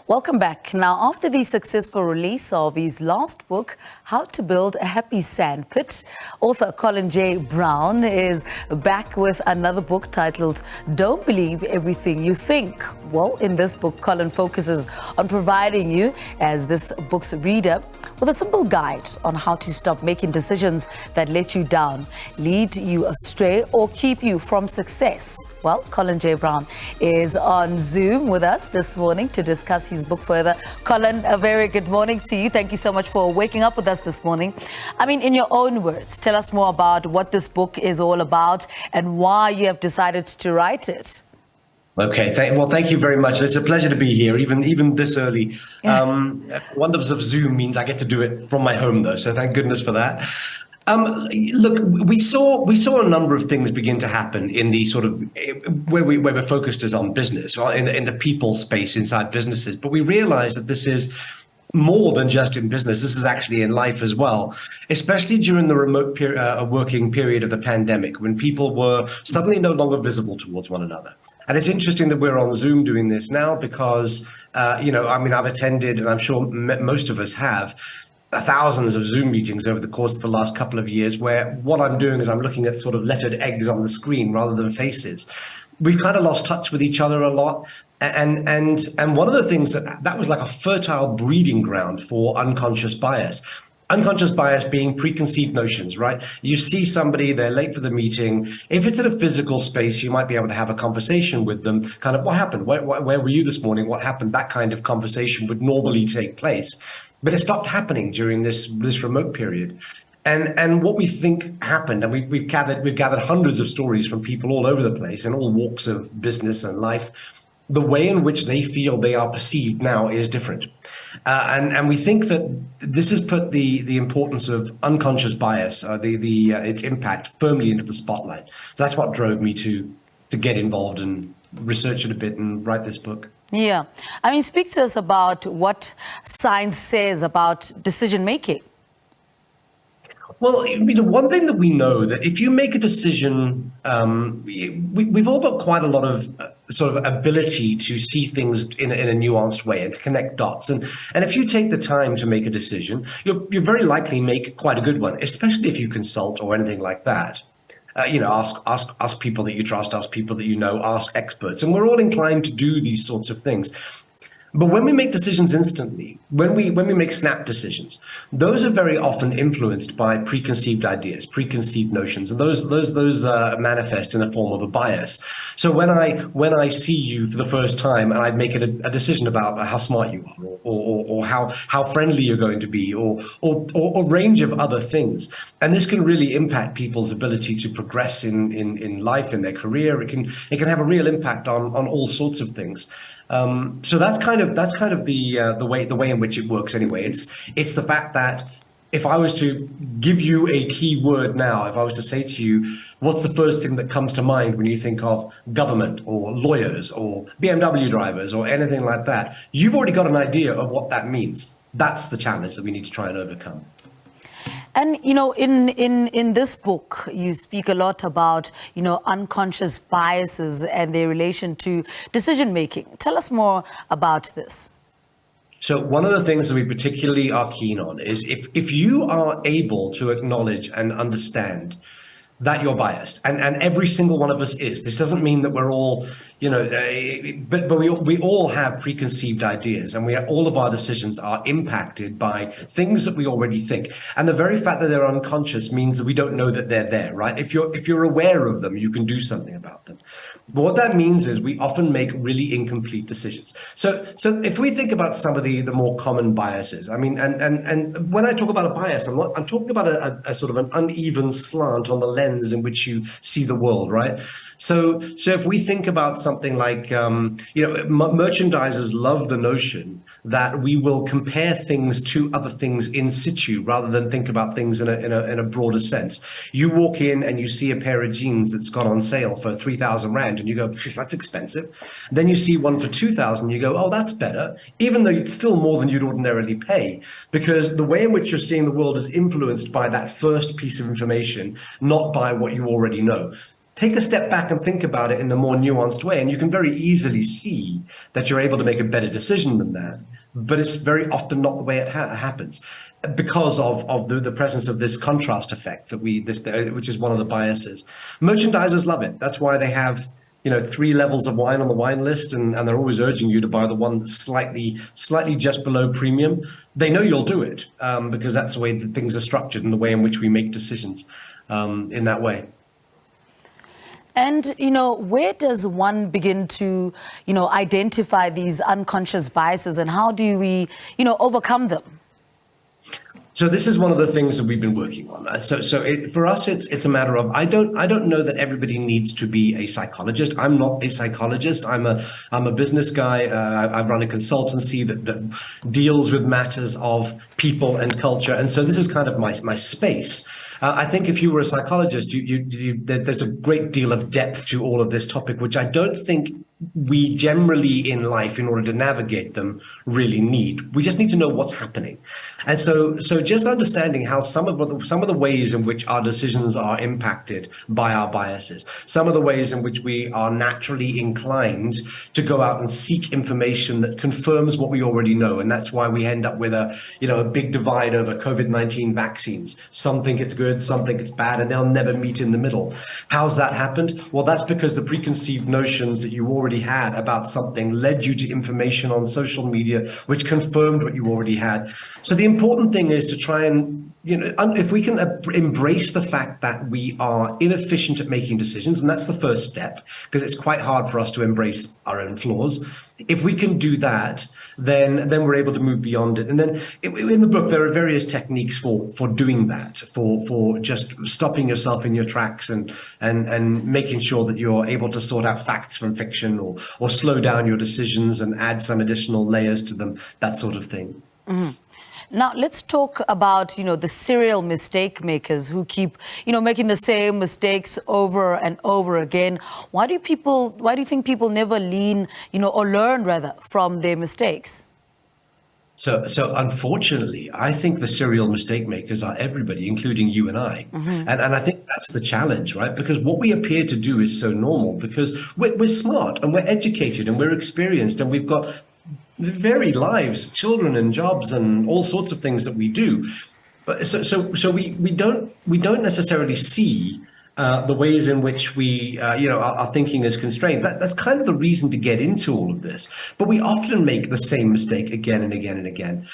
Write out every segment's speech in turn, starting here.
Welcome back. Now, after the successful release of his last book, How to Build a Happy Sandpit, author Colin J Browne is back with another book titled Don't Believe Everything You Think. Well, in this book, Colin focuses on providing you, as this book's reader, with a simple guide on how to stop making decisions that let you down, lead you astray, or keep you from success. Well, Colin J Browne is on Zoom with us this morning to discuss his book further. Colin, a very good morning to you. Thank you so much for waking up with us this morning. I mean, in your own words, tell us more about what this book is all about and why you have decided to write it. Okay, thank you very much. It's a pleasure to be here, even this early. Wonders of Zoom means I get to do it from my home, though, so thank goodness for that. Look, we saw a number of things begin to happen in the sort of where we're focused is on business, or in the people space inside businesses. But we realized that this is more than just in business. This is actually in life as well, especially during the remote working period of the pandemic, when people were suddenly no longer visible towards one another. And it's interesting that we're on Zoom doing this now because, I've attended, and I'm sure most of us have, thousands of Zoom meetings over the course of the last couple of years, where what I'm doing is I'm looking at sort of lettered eggs on the screen rather than faces. We've kind of lost touch with each other a lot. And one of the things that was like a fertile breeding ground for unconscious bias. Unconscious bias being preconceived notions, right? You see somebody, they're late for the meeting. If it's in a physical space, you might be able to have a conversation with them. Kind of, what happened? Where were you this morning? What happened? That kind of conversation would normally take place. But it stopped happening during this remote period. And what we think happened, and we've gathered hundreds of stories from people all over the place in all walks of business and life. The way in which they feel they are perceived now is different. And we think that this has put the importance of unconscious bias, its impact firmly into the spotlight. So that's what drove me to get involved and research it a bit and write this book. Yeah. I mean, speak to us about what science says about decision making. Well, one thing that we know that if you make a decision, we've all got quite a lot of sort of ability to see things in a nuanced way and to connect dots. And if you take the time to make a decision, you'll very likely make quite a good one, especially if you consult or anything like that. Ask people that you trust, ask people that you know, ask experts. And we're all inclined to do these sorts of things. But when we make decisions instantly, when we make snap decisions, those are very often influenced by preconceived ideas, preconceived notions, and those manifest in the form of a bias. So when I see you for the first time and I make a decision about how smart you are, or how friendly you're going to be, or a range of other things, and this can really impact people's ability to progress in life, in their career. It can have a real impact on all sorts of things. So that's kind of the way in which it works anyway. It's the fact that if I was to give you a key word now, if I was to say to you, what's the first thing that comes to mind when you think of government or lawyers or BMW drivers or anything like that, you've already got an idea of what that means. That's the challenge that we need to try and overcome. And, in this book, you speak a lot about, unconscious biases and their relation to decision making. Tell us more about this. So one of the things that we particularly are keen on is if you are able to acknowledge and understand that you're biased, and every single one of us is. This doesn't mean that we're all, but we all have preconceived ideas, and all of our decisions are impacted by things that we already think. And the very fact that they're unconscious means that we don't know that they're there, right? If you're aware of them, you can do something about them. But what that means is we often make really incomplete decisions. So if we think about some of the more common biases, I mean, and when I talk about a bias, I'm talking about a sort of an uneven slant on the lens in which you see the world, right? So if we think about something like, merchandisers love the notion that we will compare things to other things in situ rather than think about things in a broader sense. You walk in and you see a pair of jeans that's got on sale for 3,000 Rand and you go, that's expensive. Then you see one for 2,000, you go, oh, that's better, even though it's still more than you'd ordinarily pay, because the way in which you're seeing the world is influenced by that first piece of information, not by what you already know. take a step back and think about it in a more nuanced way. And you can very easily see that you're able to make a better decision than that. But it's very often not the way it happens because of the presence of this contrast effect which is one of the biases. Merchandisers love it. That's why they have 3 levels of wine on the wine list, and they're always urging you to buy the one that's slightly just below premium. They know you'll do it because that's the way that things are structured and the way in which we make decisions in that way. And, where does one begin to, identify these unconscious biases, and how do we, overcome them? So this is one of the things that we've been working on. For us, it's a matter of I don't know that everybody needs to be a psychologist. I'm not a psychologist. I'm a business guy. I run a consultancy that deals with matters of people and culture, and so this is kind of my space. I think if you were a psychologist, there's a great deal of depth to all of this topic, which I don't think we generally in life, in order to navigate them, really need. We just need to know what's happening. And so just understanding how some of the ways in which our decisions are impacted by our biases, some of the ways in which we are naturally inclined to go out and seek information that confirms what we already know. And that's why we end up with a big divide over COVID-19 vaccines. Some think it's good, some think it's bad, and they'll never meet in the middle. How's that happened? Well, that's because the preconceived notions that you already had about something led you to information on social media which confirmed what you already had. So the important thing is to try and, if we can embrace the fact that we are inefficient at making decisions, and that's the first step, because it's quite hard for us to embrace our own flaws. If we can do that, then we're able to move beyond it. And then in the book, there are various techniques for doing that, for just stopping yourself in your tracks and making sure that you're able to sort out facts from fiction or slow down your decisions and add some additional layers to them, that sort of thing. Mm-hmm. Now, let's talk about, the serial mistake makers who keep, making the same mistakes over and over again. Why do you think people never lean, or learn rather from their mistakes? So unfortunately, I think the serial mistake makers are everybody, including you and I. Mm-hmm. And I think that's the challenge, right? Because what we appear to do is so normal because we're smart and we're educated and we're experienced and we've got varied lives, children and jobs and all sorts of things that we do. But so we don't necessarily see the ways in which our thinking is constrained. That's kind of the reason to get into all of this. But we often make the same mistake again and again and again.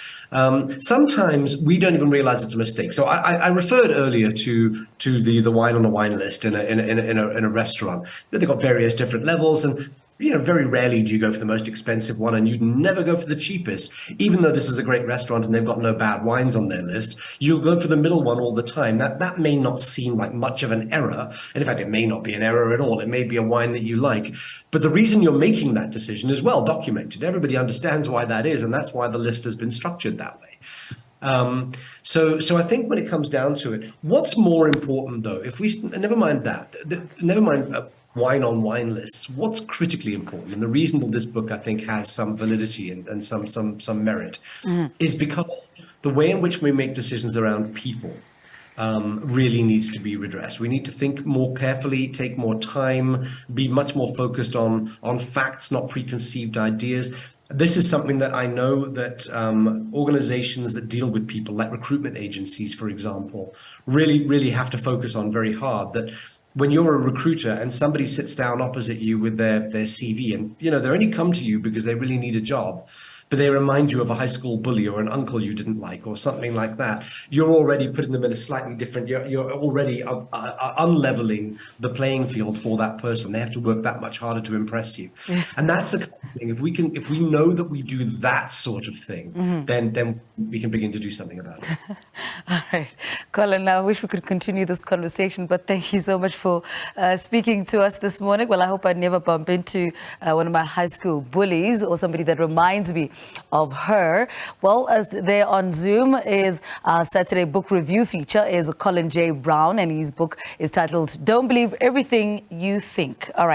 Sometimes we don't even realize it's a mistake. So I referred earlier to the wine on the wine list in a restaurant. They've got various different levels, and very rarely do you go for the most expensive one, and you'd never go for the cheapest. Even though this is a great restaurant and they've got no bad wines on their list, you'll go for the middle one all the time. That may not seem like much of an error. And in fact, it may not be an error at all. It may be a wine that you like. But the reason you're making that decision is well documented. Everybody understands why that is, and that's why the list has been structured that way. So I think when it comes down to it, what's more important though, if we never mind wine on wine lists, what's critically important, and the reason that this book I think has some validity and some merit, is because the way in which we make decisions around people really needs to be redressed. We need to think more carefully, take more time, be much more focused on facts, not preconceived ideas. This is something that I know that organizations that deal with people, like recruitment agencies, for example, really have to focus on very hard. That when you're a recruiter and somebody sits down opposite you with their CV, and they only come to you because they really need a job, but they remind you of a high school bully or an uncle you didn't like or something like that, you're already putting them in a slightly different, you're already unleveling the playing field for that person. They have to work that much harder to impress you. And that's the kind of thing. If we know that we do that sort of thing, then we can begin to do something about it. All right. Colin, I wish we could continue this conversation, but thank you so much for speaking to us this morning. Well, I hope I never bump into one of my high school bullies or somebody that reminds me of her. Well, as there on Zoom is our Saturday book review feature is Colin J Browne, and his book is titled Don't Believe Everything You Think. All right.